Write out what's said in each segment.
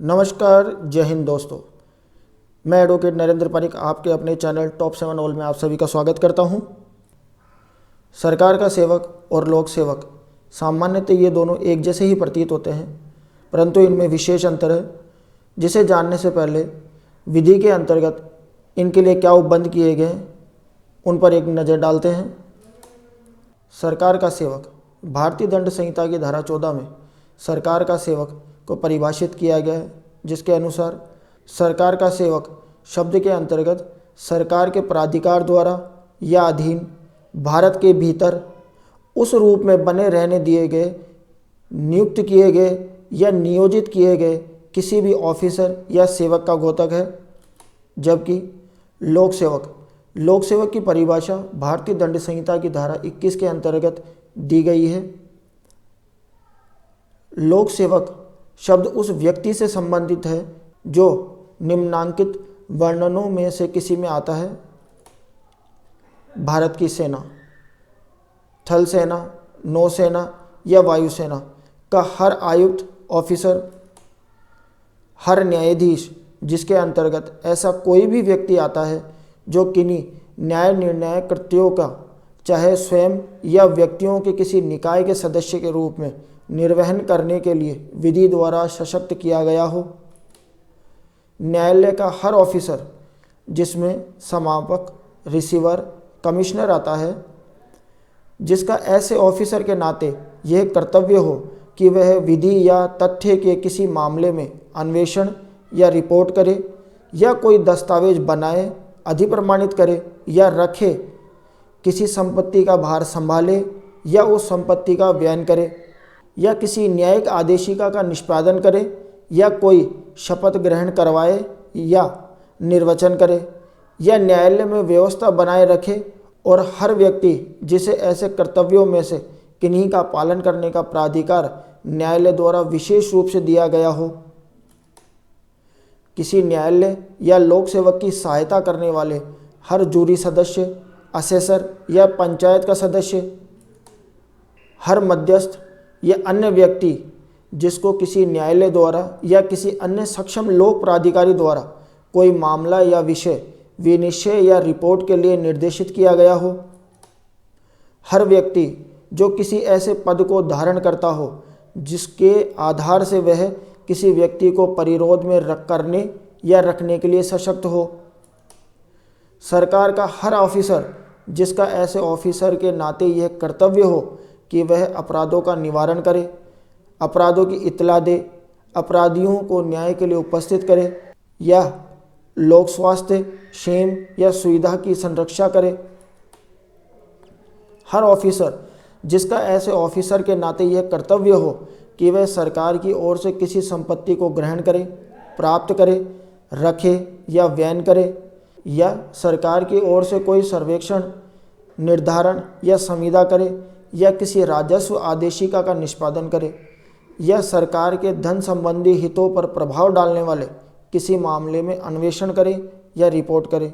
नमस्कार, जय हिंद दोस्तों। मैं एडवोकेट नरेंद्र पारिक आपके अपने चैनल टॉप 7 ऑल में आप सभी का स्वागत करता हूं। सरकार का सेवक और लोक सेवक सामान्यतः ये दोनों एक जैसे ही प्रतीत होते हैं, परंतु इनमें विशेष अंतर है, जिसे जानने से पहले विधि के अंतर्गत इनके लिए क्या उपबंध किए गए उन पर एक नज़र डालते हैं। सरकार का सेवक भारतीय दंड संहिता की धारा 14 में सरकार का सेवक को परिभाषित किया गया है, जिसके अनुसार सरकार का सेवक शब्द के अंतर्गत सरकार के प्राधिकार द्वारा या अधीन भारत के भीतर उस रूप में बने रहने दिए गए, नियुक्त किए गए या नियोजित किए गए किसी भी ऑफिसर या सेवक का घोतक है। जबकि लोक सेवक की परिभाषा भारतीय दंड संहिता की धारा 21 के अंतर्गत दी गई है। लोक सेवक शब्द उस व्यक्ति से संबंधित है जो निम्नांकित वर्णनों में से किसी में आता है। भारत की सेना, थल सेना, नौसेना या वायुसेना का हर आयुक्त ऑफिसर, हर न्यायाधीश जिसके अंतर्गत ऐसा कोई भी व्यक्ति आता है जो किन्हीं न्याय निर्णय कृत्यों का चाहे स्वयं या व्यक्तियों के किसी निकाय के सदस्य के रूप में निर्वहन करने के लिए विधि द्वारा सशक्त किया गया हो। न्यायालय का हर ऑफिसर जिसमें समापक, रिसीवर, कमिश्नर आता है, जिसका ऐसे ऑफिसर के नाते यह कर्तव्य हो कि वह विधि या तथ्य के किसी मामले में अन्वेषण या रिपोर्ट करे या कोई दस्तावेज बनाए, अधिप्रमाणित करे या रखे, किसी संपत्ति का भार संभाले या उस संपत्ति का व्ययन करे या किसी न्यायिक आदेशिका का निष्पादन करे या कोई शपथ ग्रहण करवाए या निर्वचन करे या न्यायालय में व्यवस्था बनाए रखे, और हर व्यक्ति जिसे ऐसे कर्तव्यों में से किन्हीं का पालन करने का प्राधिकार न्यायालय द्वारा विशेष रूप से दिया गया हो। किसी न्यायालय या लोक सेवक की सहायता करने वाले हर जूरी सदस्य, असेसर या पंचायत का सदस्य, हर मध्यस्थ या अन्य व्यक्ति जिसको किसी न्यायालय द्वारा या किसी अन्य सक्षम लोक प्राधिकारी द्वारा कोई मामला या विषय विनिश्चय या रिपोर्ट के लिए निर्देशित किया गया हो, हर व्यक्ति जो किसी ऐसे पद को धारण करता हो जिसके आधार से वह किसी व्यक्ति को परिरोध में करने या रखने के लिए सशक्त हो, सरकार का हर ऑफिसर जिसका ऐसे ऑफिसर के नाते यह कर्तव्य हो कि वह अपराधों का निवारण करे, अपराधों की इत्तला दे, अपराधियों को न्याय के लिए उपस्थित करे या लोक स्वास्थ्य, क्षेम या सुविधा की संरक्षा करे। हर ऑफिसर जिसका ऐसे ऑफिसर के नाते यह कर्तव्य हो कि वह सरकार की ओर से किसी संपत्ति को ग्रहण करे, प्राप्त करे, रखे या व्ययन करे या सरकार की ओर से कोई सर्वेक्षण, निर्धारण या संविदा करे या किसी राजस्व आदेशिका का निष्पादन करे या सरकार के धन संबंधी हितों पर प्रभाव डालने वाले किसी मामले में अन्वेषण करे या रिपोर्ट करे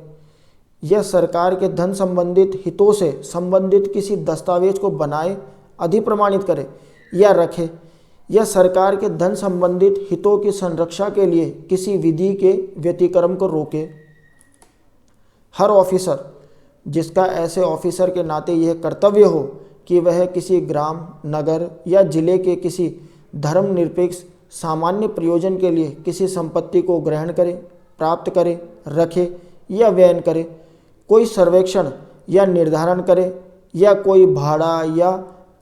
या सरकार के धन संबंधित हितों से संबंधित किसी दस्तावेज को बनाए, अधिप्रमाणित करे या रखे या सरकार के धन संबंधित हितों की संरक्षा के लिए किसी विधि के व्यतिक्रम को रोके। हर ऑफिसर जिसका ऐसे ऑफिसर के नाते यह कर्तव्य हो कि वह किसी ग्राम, नगर या जिले के किसी धर्मनिरपेक्ष सामान्य प्रयोजन के लिए किसी संपत्ति को ग्रहण करे, प्राप्त करे, रखे या व्ययन करे, कोई सर्वेक्षण या निर्धारण करे या कोई भाड़ा या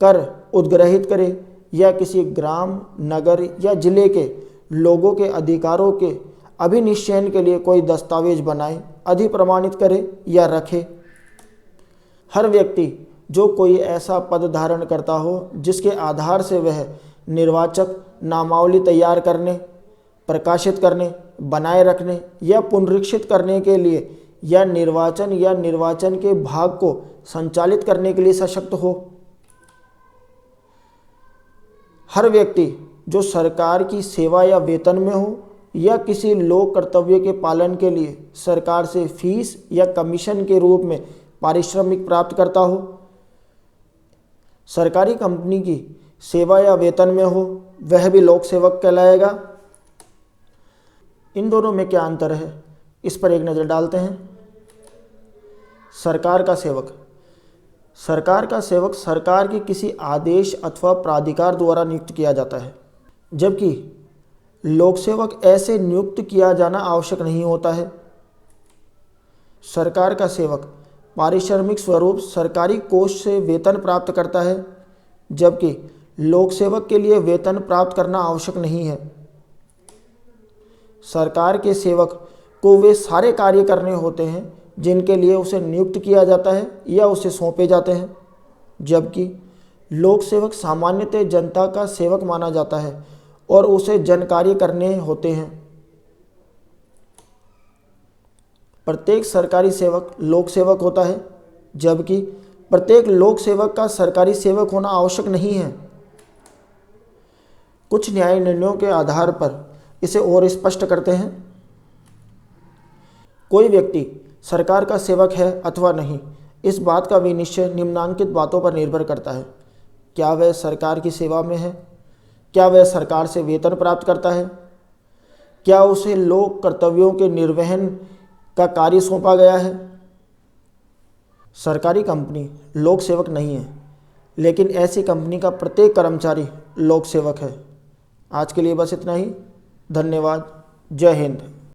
कर उद्ग्रहित करे या किसी ग्राम, नगर या जिले के लोगों के अधिकारों के अभिनिश्चयन के लिए कोई दस्तावेज बनाए, अधिप्रमाणित करे या रखे। हर व्यक्ति जो कोई ऐसा पद धारण करता हो जिसके आधार से वह निर्वाचक नामावली तैयार करने, प्रकाशित करने, बनाए रखने या पुनरीक्षित करने के लिए या निर्वाचन के भाग को संचालित करने के लिए सशक्त हो। हर व्यक्ति जो सरकार की सेवा या वेतन में हो या किसी लोक कर्तव्य के पालन के लिए सरकार से फीस या कमीशन के रूप में पारिश्रमिक प्राप्त करता हो, सरकारी कंपनी की सेवा या वेतन में हो, वह भी लोक सेवक कहलाएगा। इन दोनों में क्या अंतर है, इस पर एक नज़र डालते हैं। सरकार का सेवक। सरकार का सेवक सरकार के किसी आदेश अथवा प्राधिकार द्वारा नियुक्त किया जाता है, जबकि लोक सेवक ऐसे नियुक्त किया जाना आवश्यक नहीं होता है। सरकार का सेवक पारिश्रमिक स्वरूप सरकारी कोष से वेतन प्राप्त करता है, जबकि लोक सेवक के लिए वेतन प्राप्त करना आवश्यक नहीं है। सरकार के सेवक को वे सारे कार्य करने होते हैं जिनके लिए उसे नियुक्त किया जाता है या उसे सौंपे जाते हैं, जबकि लोक सेवक सामान्यतः जनता का सेवक माना जाता है और उसे जन कार्य करने होते हैं। प्रत्येक सरकारी सेवक लोक सेवक होता है, जबकि प्रत्येक लोक सेवक का सरकारी सेवक होना आवश्यक नहीं है। कुछ न्याय निर्णयों के आधार पर इसे और स्पष्ट करते हैं। कोई व्यक्ति सरकार का सेवक है अथवा नहीं, इस बात का विनिश्चय निम्नांकित बातों पर निर्भर करता है। क्या वह सरकार की सेवा में है? क्या वह सरकार से वेतन प्राप्त करता है? क्या उसे लोक कर्तव्यों के निर्वहन का कार्य सौंपा गया है? सरकारी कंपनी लोक सेवक नहीं है, लेकिन ऐसी कंपनी का प्रत्येक कर्मचारी लोक सेवक है। आज के लिए बस इतना ही। धन्यवाद। जय हिंद।